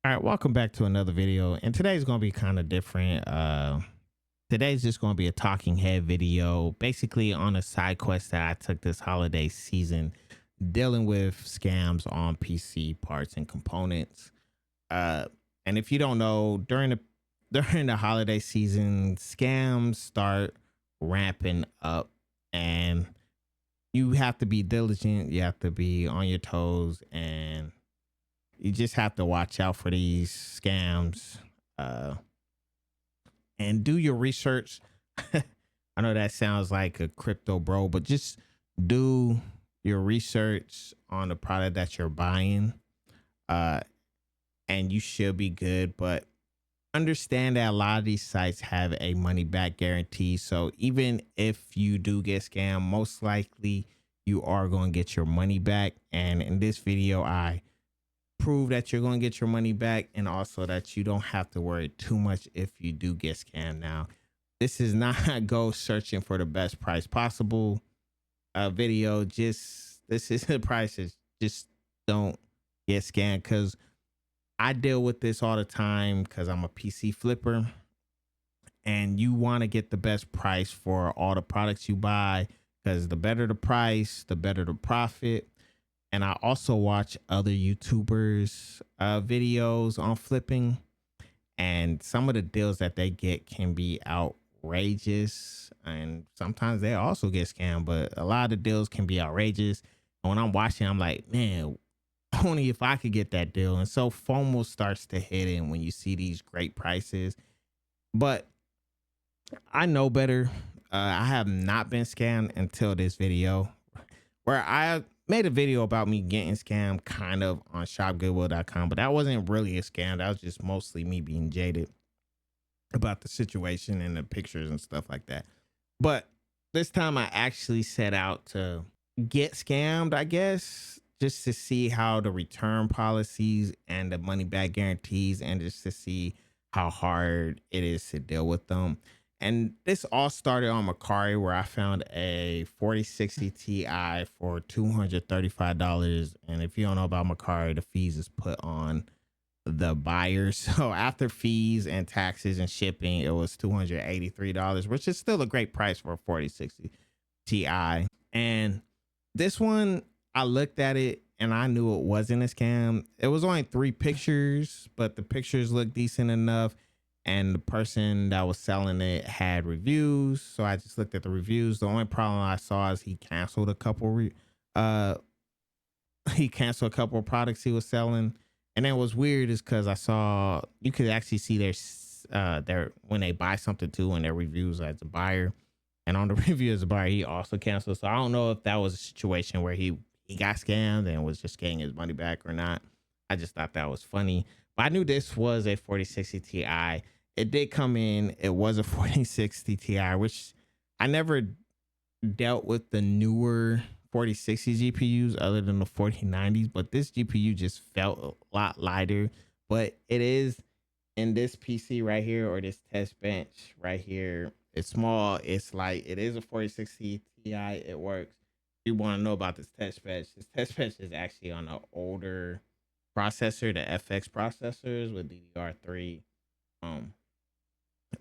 All right, welcome back to another video. And today's going to be kind of different. Today's just going to be a talking head video, basically on a side quest that I took this holiday season dealing with scams on PC parts and components. And if you don't know, during the holiday season, scams start ramping up, and you have to be diligent, you have to be on your toes, and you just have to watch out for these scams, uh, and do your research. I know that sounds like a crypto bro, but just do your research on the product that you're buying, uh, and you should be good. But understand that a lot of these sites have a money back guarantee. So even if you do get scammed, most likely you are going to get your money back. And in this video, I prove that you're going to get your money back, and also that you don't have to worry too much if you do get scammed. Now, this is not go searching for the best price possible video. Just this is the prices. Just don't get scammed, because I deal with this all the time because I'm a PC flipper, and you want to get the best price for all the products you buy, because the better the price, the better the profit. And I also watch other YouTubers videos on flipping, and some of the deals that they get can be outrageous, and sometimes they also get scammed, but a lot of the deals can be outrageous. And when I'm watching, I'm like, man, only if I could get that deal. And so FOMO starts to hit in when you see these great prices. But I know better. I have not been scammed until this video, where I made a video about me getting scammed kind of on shopgoodwill.com, but that wasn't really a scam. That was just mostly me being jaded about the situation and the pictures and stuff like that. But this time I actually set out to get scammed, I guess, just to see how the return policies and the money back guarantees, and just to see how hard it is to deal with them. And this all started on Mercari, where I found a 4060 Ti for $235. And if you don't know about Mercari, the fees is put on the buyer. So after fees and taxes and shipping, it was $283, which is still a great price for a 4060 Ti. And this one, I looked at it and I knew it wasn't a scam. It was only 3 pictures, but the pictures looked decent enough. And the person that was selling it had reviews, so I just looked at the reviews. The only problem I saw is he canceled a couple of products he was selling. And then what's weird is because I saw you could actually see their when they buy something too, and their reviews as a buyer, and on the review as a buyer he also canceled. So I don't know if that was a situation where he got scammed and was just getting his money back or not. I just thought that was funny. But I knew this was a 4060 Ti. It did come in. It was a 4060 Ti, which I never dealt with the newer 4060 GPUs other than the 4090s, but this GPU just felt a lot lighter. But it is in this PC right here, or this test bench right here. It's small, it's light. It is a 4060 Ti. It works. If you want to know about this test bench is actually on an older processor, the FX processors with DDR3.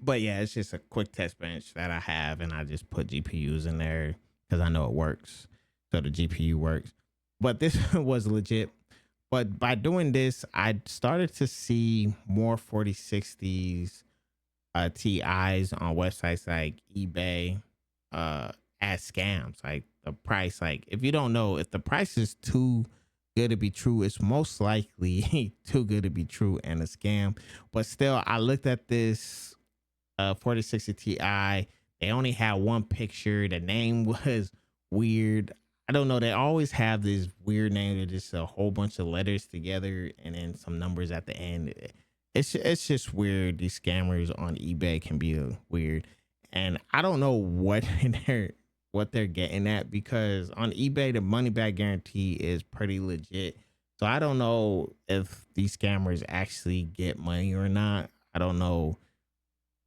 But yeah, it's just a quick test bench that I have, and I just put GPUs in there because I know it works. So the GPU works. But this was legit. But by doing this, I started to see more 4060s TIs on websites like eBay as scams. Like the price, like if you don't know, if the price is too good to be true, it's most likely too good to be true and a scam. But still, I looked at this 4060 Ti. They only had one picture. The name was weird. I don't know. They always have this weird name. They're just a whole bunch of letters together and then some numbers at the end. It's just weird. These scammers on eBay can be weird, and I don't know what they're getting at, because on eBay the money back guarantee is pretty legit. So I don't know if these scammers actually get money or not. I don't know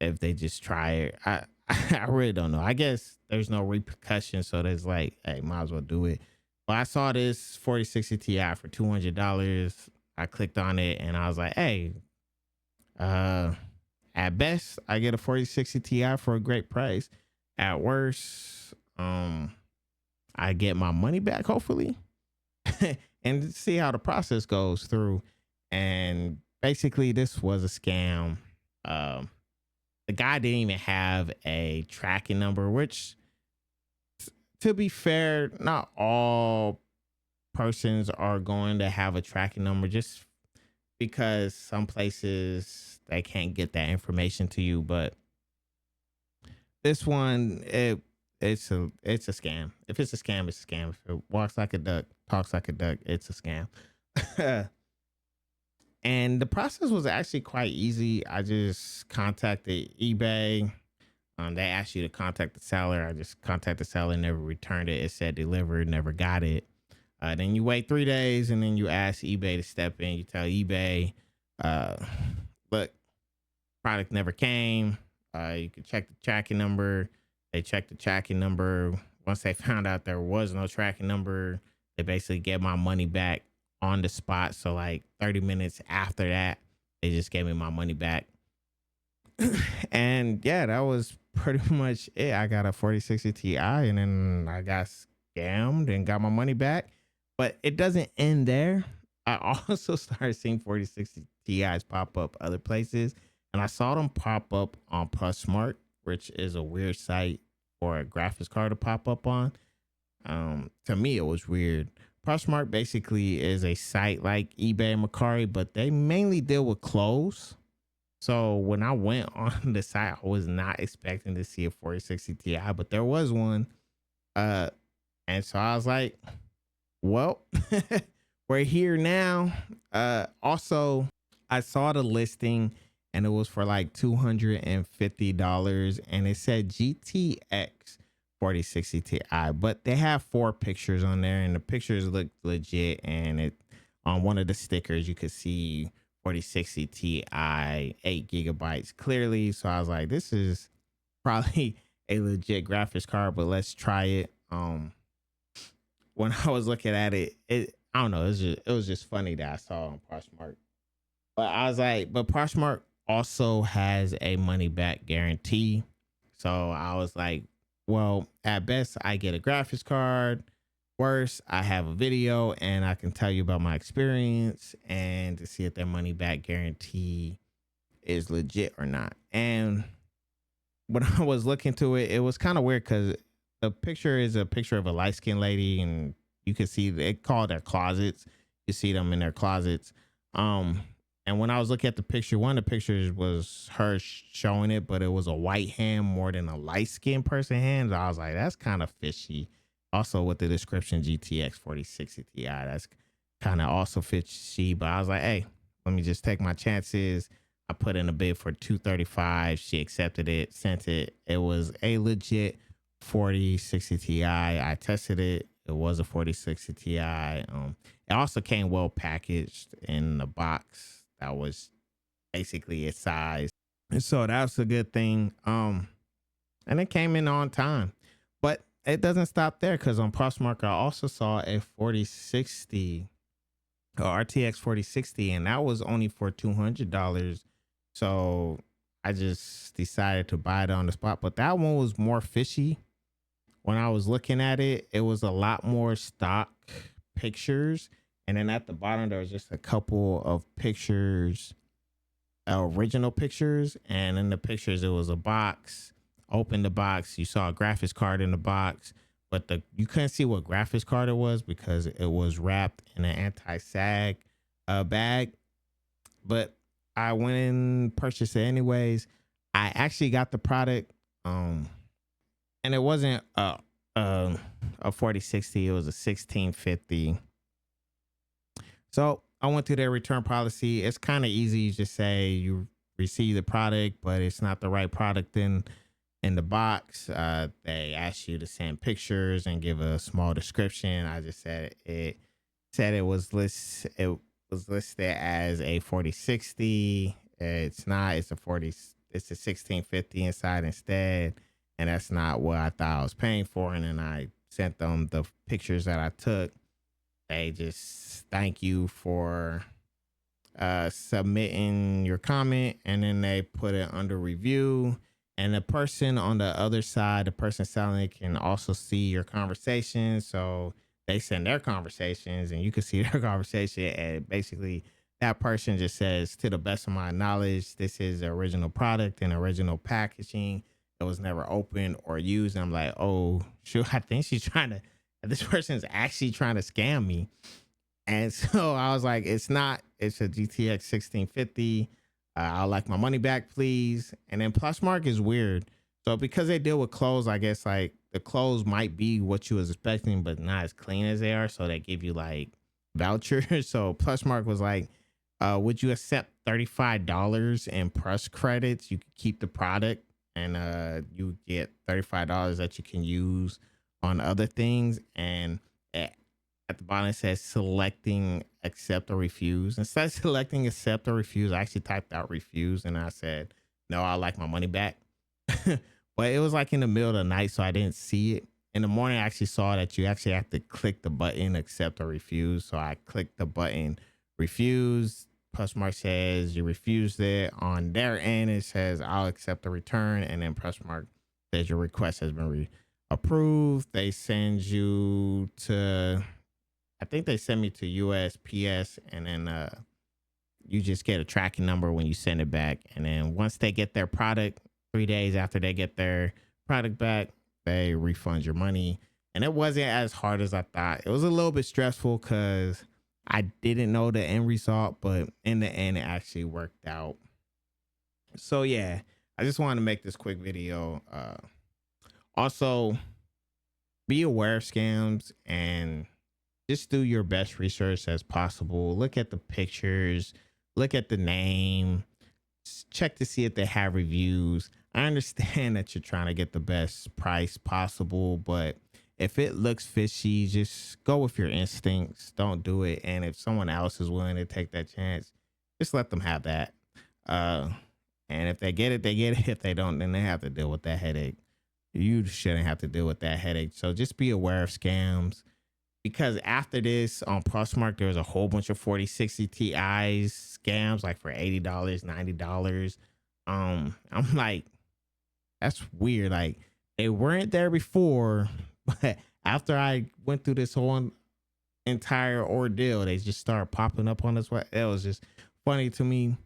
if they just try it. I really don't know. I guess there's no repercussion, so there's like, hey, might as well do it. But I saw this 4060 Ti for $200. I clicked on it and I was like, hey, uh, at best, I get a 4060 Ti for a great price. At worst, I get my money back, hopefully, and see how the process goes through. And basically, this was a scam. Um, the guy didn't even have a tracking number, which, to be fair, not all persons are going to have a tracking number, just because some places they can't get that information to you. But this one, it's a scam. If it's a scam, it's a scam. If it walks like a duck, talks like a duck, it's a scam. And the process was actually quite easy. I just contacted eBay. They asked you to contact the seller. I just contacted the seller, never returned it. It said delivered, never got it. Then you wait 3 days and then you ask eBay to step in. You tell eBay, uh, look, product never came. You can check the tracking number. They checked the tracking number. Once they found out there was no tracking number, they basically get my money back on the spot. So like 30 minutes after that, they just gave me my money back. And yeah, that was pretty much it. I got a 4060 Ti and then I got scammed and got my money back. But it doesn't end there. I also started seeing 4060 Ti's pop up other places. And I saw them pop up on PlusSmart, which is a weird site for a graphics card to pop up on. To me, it was weird. PlusSmart basically is a site like eBay and Mercari, but they mainly deal with clothes. So when I went on the site, I was not expecting to see a 4060 Ti, but there was one. And so I was like, well, we're here now. Also, I saw the listing and it was for like $250 and it said GTX 4060 Ti, but they have 4 pictures on there and the pictures look legit. And it on one of the stickers, you could see 4060 Ti 8 GB clearly. So I was like, this is probably a legit graphics card, but let's try it. When I was looking at it, I don't know, it was just funny that I saw on Poshmark. But I was like, but Poshmark also has a money back guarantee. So I was like, well, at best I get a graphics card. Worse, I have a video and I can tell you about my experience and to see if their money back guarantee is legit or not. And when I was looking to it, it was kind of weird because the picture is a picture of a light skinned lady and you can see they call their closets. You see them in their closets. And when I was looking at the picture, one of the pictures was her showing it, but it was a white hand more than a light skinned person hand. So I was like, that's kind of fishy. Also with the description GTX 4060 Ti, that's kind of also fishy. But I was like, hey, let me just take my chances. I put in a bid for 235. She accepted it, sent it. It was a legit 4060 Ti. I tested it. It was a 4060 Ti. It also came well packaged in the box. That was basically its size. And so that's a good thing. And it came in on time. But it doesn't stop there because on Poshmark, I also saw a 4060 or RTX 4060, and that was only for $200. So I just decided to buy it on the spot. But that one was more fishy. When I was looking at it, it was a lot more stock pictures. And then at the bottom, there was just a couple of pictures, original pictures. And in the pictures, it was a box. Open the box. You saw a graphics card in the box, but you couldn't see what graphics card it was because it was wrapped in an anti-sag bag. But I went and purchased it anyways. I actually got the product. And it wasn't a 4060. It was a 1650. So I went through their return policy. It's kind of easy. You just say you receive the product, but it's not the right product in the box. They ask you to send pictures and give a small description. I just said it was listed as a 4060. It's not. It's a 1650 inside instead, and that's not what I thought I was paying for. And then I sent them the pictures that I took. They just thank you for submitting your comment, and then they put it under review. And the person on the other side, the person selling it, can also see your conversation. So they send their conversations and you can see their conversation. And basically, that person just says, to the best of my knowledge, this is the original product and original packaging. It was never opened or used. And I'm like, oh, sure. I think she's trying to, this person is actually trying to scam me. And so I was like, it's not, it's a GTX 1650. I'll like my money back, please. And then Plusmark is weird. So because they deal with clothes, I guess like the clothes might be what you was expecting, but not as clean as they are. So they give you like vouchers. So Plusmark was like, would you accept $35 in press credits? You could keep the product and you get $35 that you can use on other things. And at the bottom it says selecting accept or refuse. Instead of selecting accept or refuse, I actually typed out refuse and I said, no, I like my money back. But it was like in the middle of the night, so I didn't see it. In the morning, I actually saw that you actually have to click the button accept or refuse. So I clicked the button refuse. Plusmark says you refused it. On their end, it says I'll accept the return. And then Plusmark says your request has been approved. They send you to, I think they send me to USPS, and then you just get a tracking number when you send it back. And then once they get their product, 3 days after they get their product back, they refund your money. And it wasn't as hard as I thought. It was a little bit stressful because I didn't know the end result, but in the end, it actually worked out. So yeah, I just wanted to make this quick video. Also, be aware of scams and just do your best research as possible. Look at the pictures, look at the name, check to see if they have reviews. I understand that you're trying to get the best price possible, but if it looks fishy, just go with your instincts. Don't do it. And if someone else is willing to take that chance, just let them have that. Uh, and if they get it, they get it. If they don't, then they have to deal with that headache. You shouldn't have to deal with that headache. So just be aware of scams, because after this on Plusmark, there was a whole bunch of 4060 Ti's scams, like for $80, $90. I'm like, that's weird. Like, they weren't there before, but after I went through this whole entire ordeal, they just started popping up on us. It was just funny to me.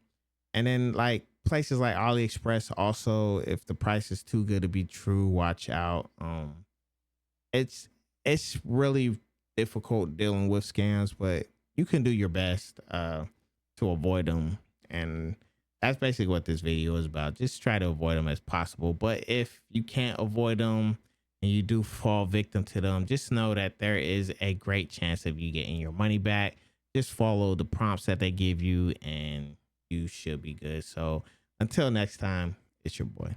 And then like places like AliExpress, also, if the price is too good to be true, watch out. It's really difficult dealing with scams, but you can do your best to avoid them. And that's basically what this video is about. Just try to avoid them as possible. But if you can't avoid them and you do fall victim to them, just know that there is a great chance of you getting your money back. Just follow the prompts that they give you and you should be good. So until next time, it's your boy.